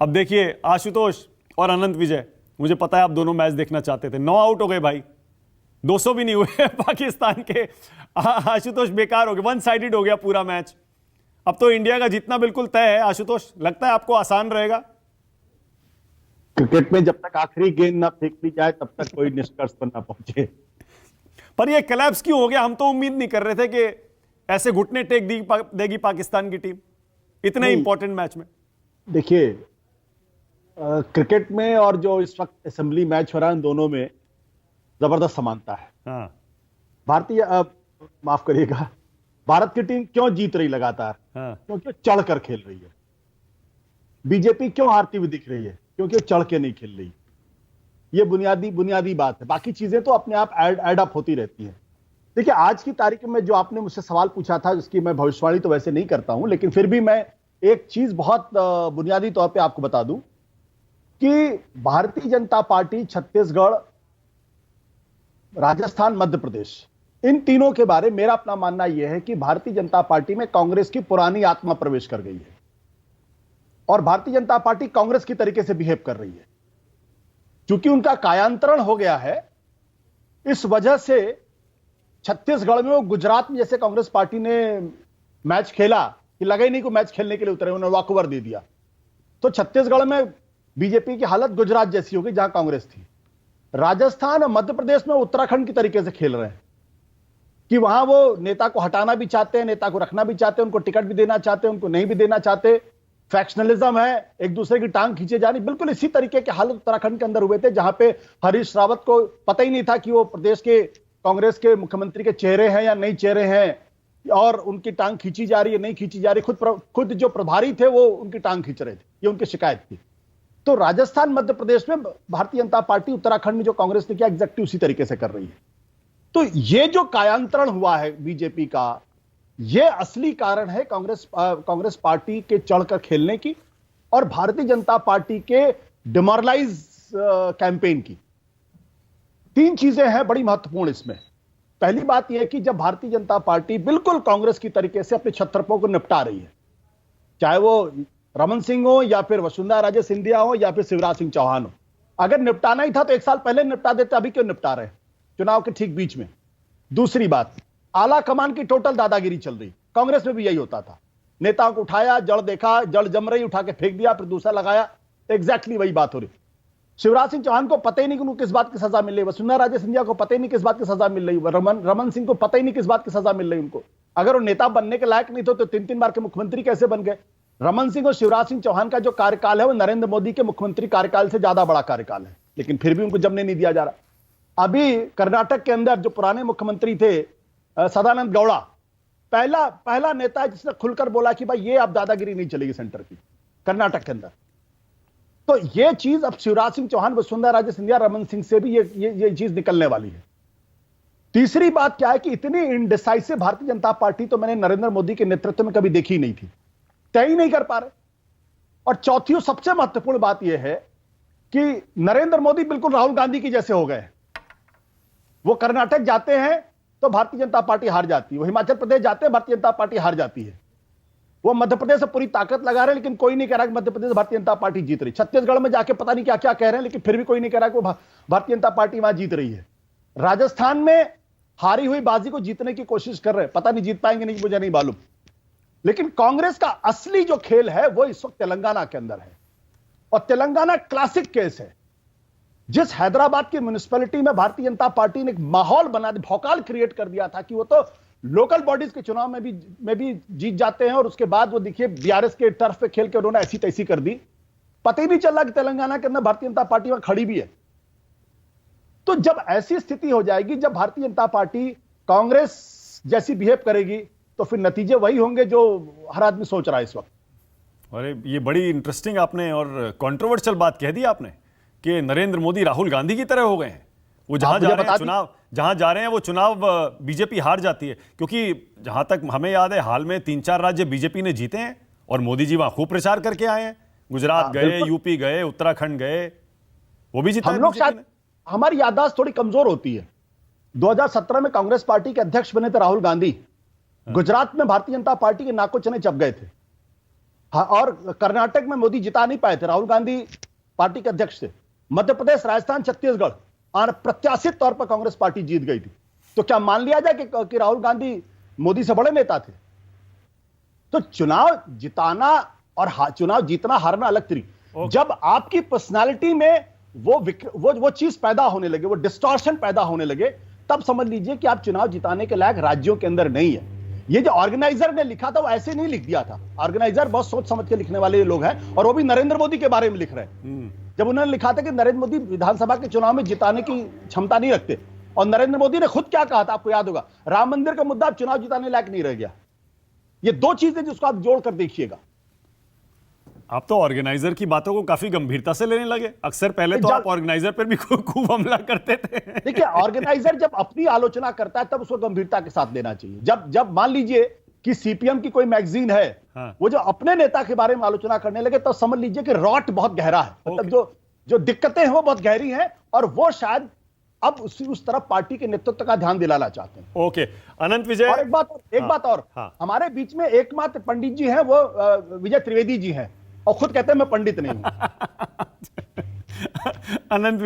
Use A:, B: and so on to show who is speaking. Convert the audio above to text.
A: अब देखिए आशुतोष और अनंत विजय, मुझे पता है आप दोनों मैच देखना चाहते थे। 9 आउट हो गए भाई, 200 भी नहीं हुए पाकिस्तान के। आशुतोष बेकार हो गए, वन साइडेड हो गया पूरा मैच। अब तो इंडिया का जीतना बिल्कुल तय है। आशुतोष, लगता है आपको आसान रहेगा?
B: क्रिकेट में जब तक आखिरी गेंद ना फेंक दी जाए तब तक कोई निष्कर्ष पर ना पहुंचे।
A: पर ये कोलैप्स क्यों हो गया? हम तो उम्मीद नहीं कर रहे थे कि ऐसे घुटने टेक देगी पाकिस्तान की टीम इतने इंपॉर्टेंट मैच में।
B: देखिए, क्रिकेट में और जो इस वक्त असेंबली मैच हो रहा है, इन दोनों में जबरदस्त समानता है।
A: हाँ।
B: भारतीय माफ करिएगा, भारत की टीम क्यों जीत रही लगातार?
A: हाँ।
B: क्योंकि चढ़कर खेल रही है। बीजेपी क्यों हारती हुई दिख रही है? क्योंकि चढ़ के नहीं खेल रही। ये बुनियादी बात है। बाकी चीजें तो अपने आप ऐड अप होती रहती हैं। देखिए, आज की तारीख में जो आपने मुझसे सवाल पूछा था, जिसकी मैं भविष्यवाणी तो वैसे नहीं करता हूं, लेकिन फिर भी मैं एक चीज बहुत बुनियादी तौर पे आपको बता दूं कि भारतीय जनता पार्टी छत्तीसगढ़, राजस्थान, मध्य प्रदेश, इन तीनों के बारे में मेरा अपना मानना यह है कि भारतीय जनता पार्टी में कांग्रेस की पुरानी आत्मा प्रवेश कर गई है और भारतीय जनता पार्टी कांग्रेस की तरीके से बिहेव कर रही है। क्योंकि उनका कायांतरण हो गया है, इस वजह से छत्तीसगढ़ में वो गुजरात में जैसे कांग्रेस पार्टी ने मैच खेला कि लगा ही नहीं को मैच खेलने के लिए उतरे, उन्होंने वॉकओवर दे दिया। तो छत्तीसगढ़ में बीजेपी की हालत गुजरात जैसी होगी जहां कांग्रेस थी। राजस्थान और मध्य प्रदेश में उत्तराखंड की तरीके से खेल रहे हैं कि वहां वो नेता को हटाना भी चाहते हैं, नेता को रखना भी चाहते हैं, उनको टिकट भी देना चाहते हैं, उनको नहीं भी देना चाहते। फैक्शनलिज्म है, एक दूसरे की टांग खींचे जानी। बिल्कुल इसी तरीके के हालत उत्तराखंड के अंदर हुए थे, जहां पे हरीश रावत को पता ही नहीं था कि वो प्रदेश के कांग्रेस के मुख्यमंत्री के चेहरे हैं या नहीं चेहरे हैं, और उनकी टांग खींची जा रही है, नहीं खींची जा रही। खुद जो प्रभारी थे वो उनकी टांग खींच रहे थे, ये उनकी शिकायत थी। तो राजस्थान, मध्य प्रदेश में भारतीय जनता पार्टी, उत्तराखंड में जो कांग्रेस ने किया, एग्जैक्टली उसी तरीके से कर रही है। तो ये जो कायांतरण हुआ है बीजेपी का, ये असली कारण है कांग्रेस पार्टी के चढ़कर खेलने की और भारतीय जनता पार्टी के डिमोरलाइज कैंपेन की। 3 चीजें हैं बड़ी महत्वपूर्ण इसमें। पहली बात यह है कि जब भारतीय जनता पार्टी बिल्कुल कांग्रेस की तरीके से अपने छत्रपों को निपटा रही है, चाहे वो रमन सिंह हो या फिर वसुंधरा राजे सिंधिया हो या फिर शिवराज सिंह चौहान हो। अगर निपटाना ही था तो 1 साल पहले निपटा देते, अभी क्यों निपटा रहे चुनाव के ठीक बीच में? दूसरी बात, आला कमान की टोटल दादागिरी चल रही। कांग्रेस में भी यही होता था, नेताओं को उठाया, जड़ देखा, जड़ जम रही, उठा के फेंक दिया, फिर दूसरा लगाया। एग्जैक्टली वही बात हो रही। शिवराज सिंह चौहान को पता ही नहीं कि उनको किस बात की सजा मिल रही, वसुंधरा राजे सिंधिया को पता ही नहीं किस बात की सजा मिल रही, रमन सिंह को पता ही नहीं किस बात की सजा मिल रही उनको। अगर वो नेता बनने के लायक नहीं थे तो 3-3 बार के मुख्यमंत्री कैसे बन गए? रमन सिंह और शिवराज सिंह चौहान का जो कार्यकाल है वो नरेंद्र मोदी के मुख्यमंत्री कार्यकाल से ज्यादा बड़ा कार्यकाल है, लेकिन फिर भी उनको जमने नहीं दिया जा रहा। अभी कर्नाटक के अंदर जो पुराने मुख्यमंत्री थे सदानंद गौड़ा, पहला नेता है जिसने खुलकर बोला कि भाई ये अब दादागिरी नहीं चलेगी सेंटर की, कर्नाटक के अंदर। तो ये चीज अब शिवराज सिंह चौहान, वसुंधरा राजे सिंधिया, रमन सिंह से भी ये चीज निकलने वाली है। तीसरी बात क्या है कि इतनी इनडिसाइसिव भारतीय जनता पार्टी तो मैंने नरेंद्र मोदी के नेतृत्व में कभी देखी नहीं थी, तय ही नहीं कर पा रहे। और चौथी और सबसे महत्वपूर्ण बात यह है कि नरेंद्र मोदी बिल्कुल राहुल गांधी की जैसे हो गए। वो कर्नाटक जाते हैं तो भारतीय जनता पार्टी हार जाती है, वो हिमाचल प्रदेश जाते हैं भारतीय जनता पार्टी हार जाती है, वो मध्य प्रदेश से पूरी ताकत लगा रहे हैं लेकिन कोई नहीं कह रहा कि मध्य प्रदेश भारतीय जनता पार्टी जीत रही। छत्तीसगढ़ में जाके पता नहीं क्या क्या कह रहे हैं लेकिन फिर भी कोई नहीं कह रहा कि वो भारतीय जनता पार्टी वहां जीत रही है। राजस्थान में हारी हुई बाजी को जीतने की कोशिश कर रहे हैं, पता नहीं जीत पाएंगे नहीं, मुझे नहीं मालूम। लेकिन कांग्रेस का असली जो खेल है वो इस वक्त तेलंगाना के अंदर है, और तेलंगाना क्लासिक केस है। जिस हैदराबाद की म्युनिसिपैलिटी में भारतीय जनता पार्टी ने एक माहौल बना दिया, भौकाल क्रिएट कर दिया था कि वो तो लोकल बॉडीज के चुनाव में भी जीत जाते हैं, और उसके बाद वो देखिए बीआरएस के टर्फ पे खेल के उन्होंने ऐसी तैसी कर दी। पता ही नहीं चला कि तेलंगाना के अंदर भारतीय जनता पार्टी वहां खड़ी भी है। तो जब ऐसी स्थिति हो जाएगी, जब भारतीय जनता पार्टी कांग्रेस जैसी बिहेव करेगी, तो फिर नतीजे वही होंगे जो हर आदमी सोच रहा है इस वक्त।
A: अरे ये बड़ी इंटरेस्टिंग आपने और कंट्रोवर्शियल बात कह दी आपने कि नरेंद्र मोदी राहुल गांधी की तरह हो गए हैं। वो जहां जा रहे हैं वो चुनाव बीजेपी हार जाती है, क्योंकि जहां तक हमें याद है हाल में 3-4 राज्य बीजेपी ने जीते हैं और मोदी जी वहां खूब प्रचार करके आए हैं। गुजरात गए, यूपी गए, उत्तराखंड गए, वो भी जीता।
B: हम लोग शायद हमारी याददाश्त थोड़ी कमजोर होती है। 2017 में कांग्रेस पार्टी के अध्यक्ष बने थे राहुल गांधी। गुजरात में भारतीय जनता पार्टी के नाको चने चप गए थे। हाँ, और कर्नाटक में मोदी जिता नहीं पाए थे, राहुल गांधी पार्टी के अध्यक्ष थे। मध्य प्रदेश, राजस्थान, छत्तीसगढ़ अप्रत्याशित तौर पर कांग्रेस पार्टी जीत गई थी। तो क्या मान लिया जाए कि राहुल गांधी मोदी से बड़े नेता थे? तो चुनाव जिताना और चुनाव जीतना हारना अलग तरीके। जब आपकी पर्सनालिटी में वो चीज पैदा होने लगे, वो डिस्टॉर्शन पैदा होने लगे, तब समझ लीजिए कि आप चुनाव जिताने के लायक राज्यों के अंदर नहीं है। ये जो ऑर्गेनाइजर ने लिखा था वो ऐसे नहीं लिख दिया था। ऑर्गेनाइजर बहुत सोच समझ के लिखने वाले लोग हैं, और वो भी नरेंद्र मोदी के बारे में लिख रहे हैं। जब उन्होंने लिखा था कि नरेंद्र मोदी विधानसभा के चुनाव में जिताने की क्षमता नहीं रखते, और नरेंद्र मोदी ने खुद क्या कहा था, आपको याद होगा, राम मंदिर का मुद्दा अब चुनाव जिताने लायक नहीं रह गया। ये दो चीजें जिसको आप जोड़कर देखिएगा।
A: आप तो ऑर्गेनाइजर की बातों को काफी गंभीरता से लेने लगे। अक्सर पहले तो आप ऑर्गेनाइजर पर भी खूब हमला करते थे।
B: देखिए, ऑर्गेनाइजर जब अपनी आलोचना करता है तब उसको गंभीरता के साथ लेना चाहिए। जब मान लीजिए कि सीपीएम की कोई मैगजीन है,
A: हाँ।
B: वो जो अपने नेता के बारे में आलोचना करने लगे, तो समझ लीजिए कि रॉट बहुत गहरा है। मतलब जो दिक्कतें हैं वो बहुत गहरी हैं, और वो शायद अब उस तरफ पार्टी के नेतृत्व का ध्यान दिलाना चाहते हैं।
A: ओके, अनंत विजय।
B: और एक बात और,
A: हाँ।
B: हमारे बीच में एकमात्र पंडित जी हैं, वो विजय त्रिवेदी जी हैं, और खुद कहते हैं मैं पंडित नहीं हूं।
A: अनंत